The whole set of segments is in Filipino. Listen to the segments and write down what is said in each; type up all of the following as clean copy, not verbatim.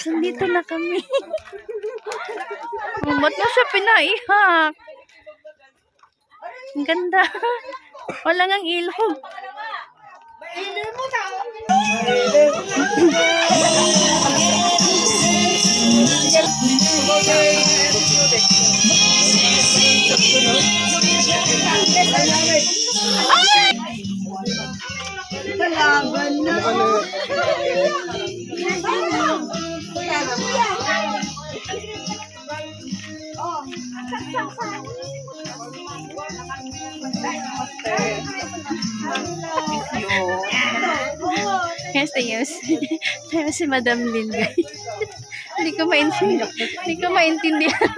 Nandito na kami. Oh, ba't na siya pinaiyak? Ang ganda. Wala ngang ilog. Kalaban na. Yes, yes. Pero si Madam Lynn, guys. Hindi ko maintindihan.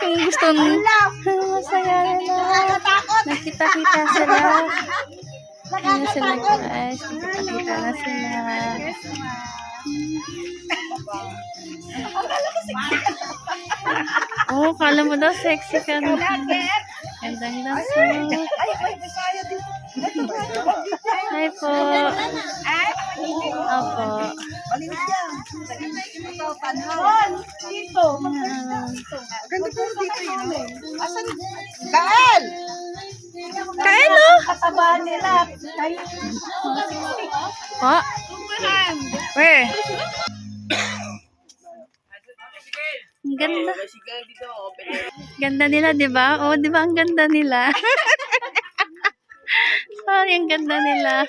Kung gusto masaya na. Nakita-kita sila. Ano sila, guys? Nakita na sila. Oh, kala mo daw sexy ka na. Gandang laso. Hi po. Opo. Kael! Kain, no? Kataba nila. Po? Where? Ang ganda. Ganda nila, di ba? Oh, di ba ang ganda nila? Sorry, ang ganda nila.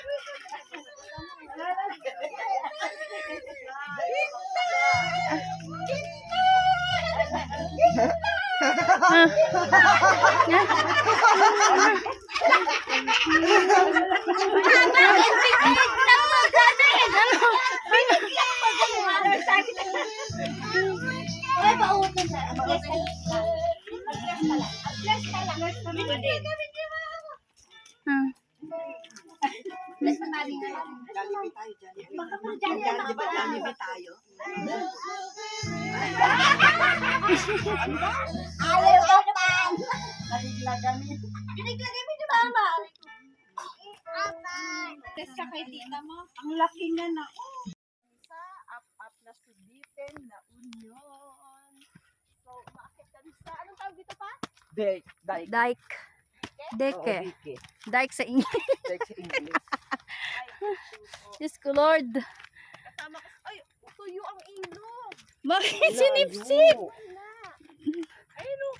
Ang laki nga na. Sa up na subitin na union. So, umakit ka sa, anong tawag dito pa? Dike. Deke. Dike sa English. Dike sa English. Diyos ko, Lord. Kasama ko, ay, tuyo ang ilog. Bakit sinipsip? Ayun o.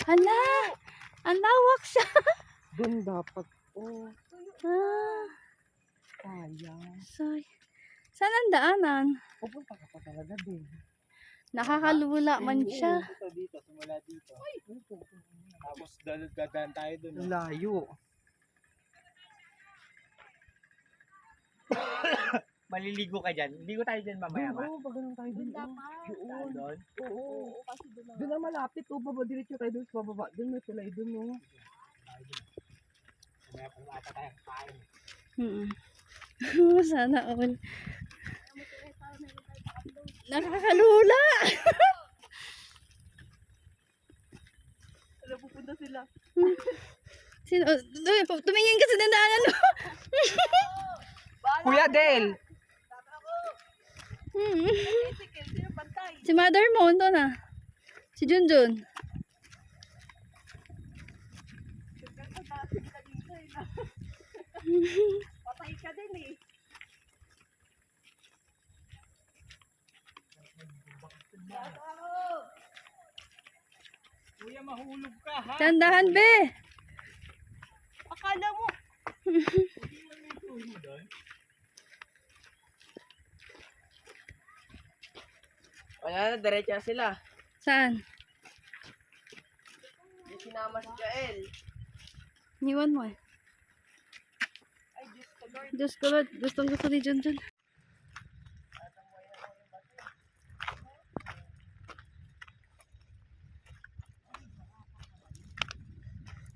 Hala. Ang lawak siya. Doon dapat. Oh, Ah, kaya. sorry. Saan ang daanan? Pupunta ka pa talaga din. Nakakalula man siya. Dito, simula dito. Tapos dadaan tayo dun. Layo. Maliligo ka dyan. Ligo tayo dyan mamaya ba? Oo, pag ganun tayo din. Doon. Doon? Oo. Doon na malapit. O, baba diretso tayo doon sa bababa. Doon may tulay doon. No? Mamaya pumata tayo. Kain. Sana all. Nakakalula. Alam, pupunta sila. Sino? Tumingin ka sa dandaanan mo. Kuya Del! Sino bantay? Si mother mo, ito na. Si Junjun. Patay ka din eh. Kuya, mahulog ka ha? Tandahan, be. Akala mo. Wala na, diretso na sila. Saan? Hindi sinama si Jael. Niwan mo eh. Diyos ko, Lord. Gustong gusto ni Junjun.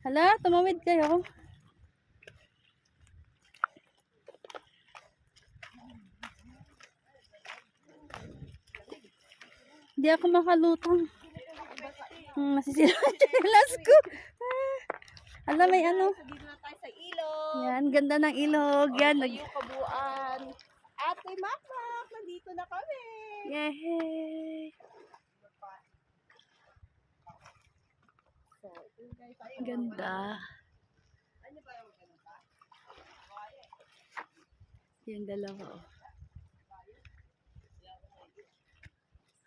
Hala, tumawid kayo. Hindi ako makalutang. Masisira ang chinelas ko. Alam, may ano. Dito na tayo sa ilog. Yan, ganda ng ilog. Yan, Yung kabuuan. Ate Makmak, nandito na kami. Yay! So, ito guys, ay, Ganda. ano ba yung ganun pa? Yung dalawa, oh.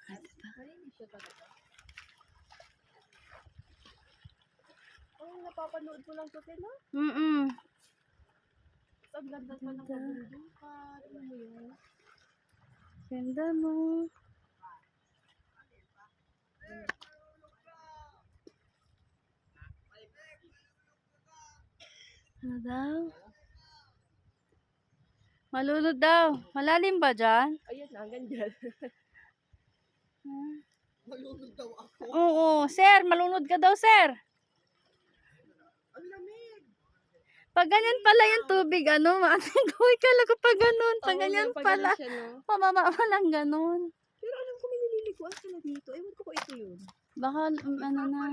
Hindi siya talaga. Oh, napapanood ko lang to, no? Mm-mm. Ang ganda pa ng kabundukan. Ano mo yun? Ganda mo. Ano daw? Malunod daw. Malalim ba dyan? Ayun na, hanggang dyan. Hmm. Malunod daw ako. Oo, sir. Malunod ka daw, sir. Ang lamig. Pag ganyan pala yung tubig, ano, uy, kala ko pag ganun. Pag ganyan pala. Siya, no? Pamama lang ganun. Pero alam ko may nililiguan sila dito. Ewan ko kung ito yun. Baka, ano na.